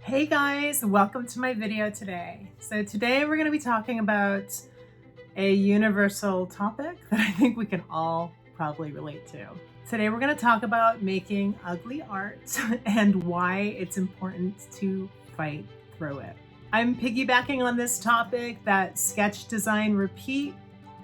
Hey guys, welcome to my video today. So today we're going to be talking about a universal topic that I think we can all probably relate to. Today we're going to talk about making ugly art and why it's important to fight through it. I'm piggybacking on this topic that Sketch Design Repeat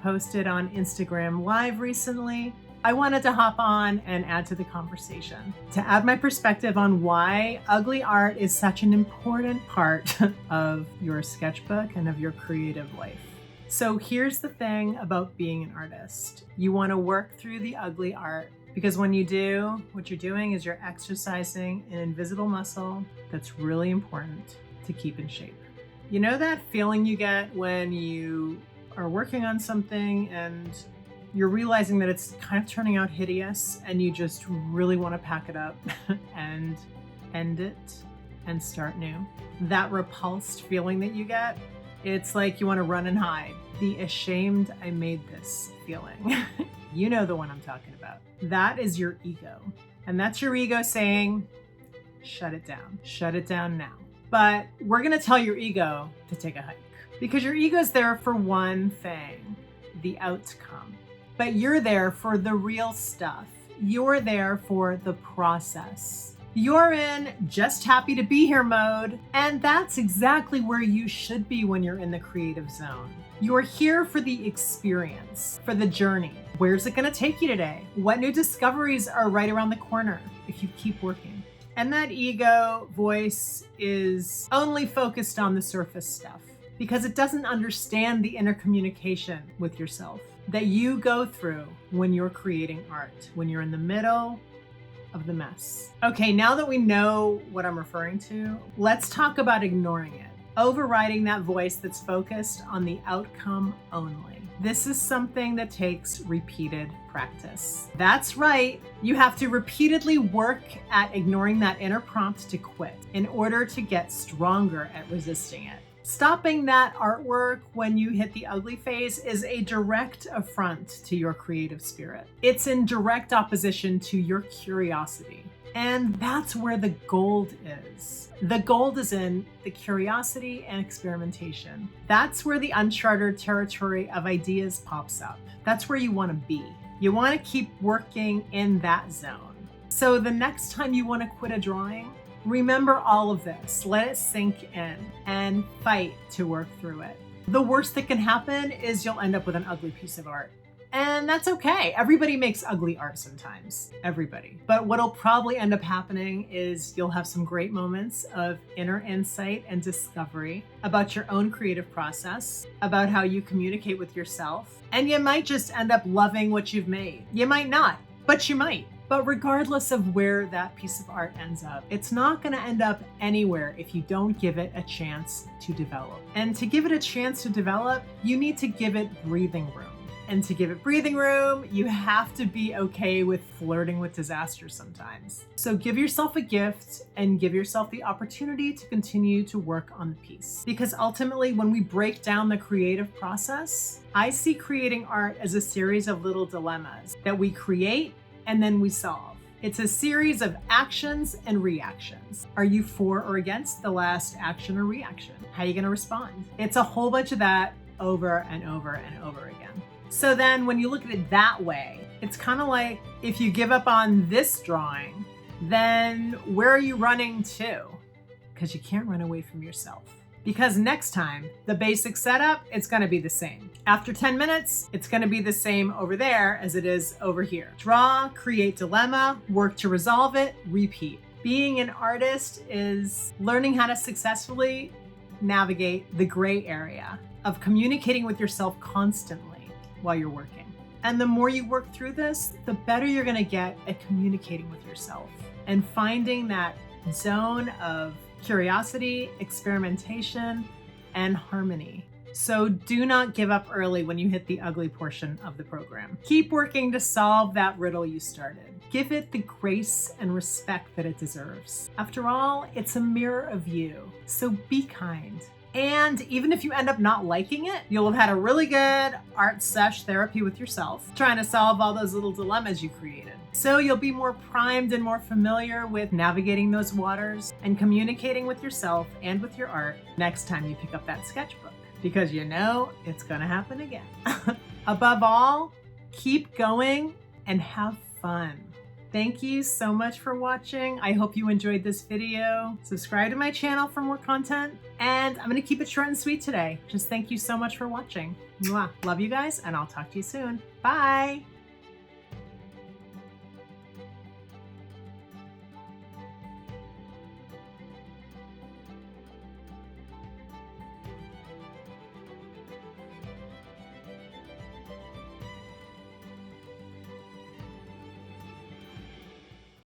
posted on Instagram Live recently. I wanted to hop on and add to the conversation, to add my perspective on why ugly art is such an important part of your sketchbook and of your creative life. So here's the thing about being an artist. You want to work through the ugly art because when you do, what you're doing is you're exercising an invisible muscle that's really important to keep in shape. You know that feeling you get when you are working on something and you're realizing that it's kind of turning out hideous and you just really want to pack it up and end it and start new? That repulsed feeling that you get, it's like you want to run and hide. The ashamed I made this feeling. You know the one I'm talking about. That is your ego. And that's your ego saying, shut it down. Shut it down now. But we're going to tell your ego to take a hike because your ego's there for one thing, the outcome. But you're there for the real stuff. You're there for the process. You're in just happy to be here mode. And that's exactly where you should be when you're in the creative zone. You're here for the experience, for the journey. Where's it going to take you today? What new discoveries are right around the corner if you keep working? And that ego voice is only focused on the surface stuff because it doesn't understand the inner communication with yourself that you go through when you're creating art, when you're in the middle of the mess. Okay, now that we know what I'm referring to, let's talk about ignoring it, overriding that voice that's focused on the outcome only. This is something that takes repeated practice. That's right, you have to repeatedly work at ignoring that inner prompt to quit in order to get stronger at resisting it. Stopping that artwork when you hit the ugly phase is a direct affront to your creative spirit. It's in direct opposition to your curiosity. And that's where the gold is. The gold is in the curiosity and experimentation. That's where the uncharted territory of ideas pops up. That's where you want to be. You want to keep working in that zone. So the next time you want to quit a drawing, remember all of this, let it sink in, and fight to work through it. The worst that can happen is you'll end up with an ugly piece of art. And that's okay. Everybody makes ugly art sometimes. Everybody. But what'll probably end up happening is you'll have some great moments of inner insight and discovery about your own creative process, about how you communicate with yourself. And you might just end up loving what you've made. You might not, but you might. But regardless of where that piece of art ends up, it's not going to end up anywhere if you don't give it a chance to develop. And to give it a chance to develop, you need to give it breathing room. And to give it breathing room, you have to be okay with flirting with disaster sometimes. So give yourself a gift and give yourself the opportunity to continue to work on the piece. Because ultimately, when we break down the creative process, I see creating art as a series of little dilemmas that we create and then we solve. It's a series of actions and reactions. Are you for or against the last action or reaction? How are you going to respond? It's a whole bunch of that over and over and over again. So then when you look at it that way, it's kind of like if you give up on this drawing, then where are you running to? Because you can't run away from yourself. Because next time, the basic setup, it's going to be the same. After 10 minutes, it's going to be the same over there as it is over here. Draw, create dilemma, work to resolve it, repeat. Being an artist is learning how to successfully navigate the gray area of communicating with yourself constantly while you're working. And the more you work through this, the better you're going to get at communicating with yourself and finding that zone of curiosity, experimentation, and harmony. So do not give up early when you hit the ugly portion of the program. Keep working to solve that riddle you started. Give it the grace and respect that it deserves. After all, it's a mirror of you. So be kind, And even if you end up not liking it, you'll have had a really good art sesh therapy with yourself, trying to solve all those little dilemmas you created. So you'll be more primed and more familiar with navigating those waters and communicating with yourself and with your art next time you pick up that sketchbook, because you know it's gonna happen again. Above all, keep going and have fun. Thank you so much for watching. I hope you enjoyed this video. Subscribe to my channel for more content, and I'm gonna keep it short and sweet today. Just thank you so much for watching. Mwah. Love you guys, and I'll talk to you soon. Bye.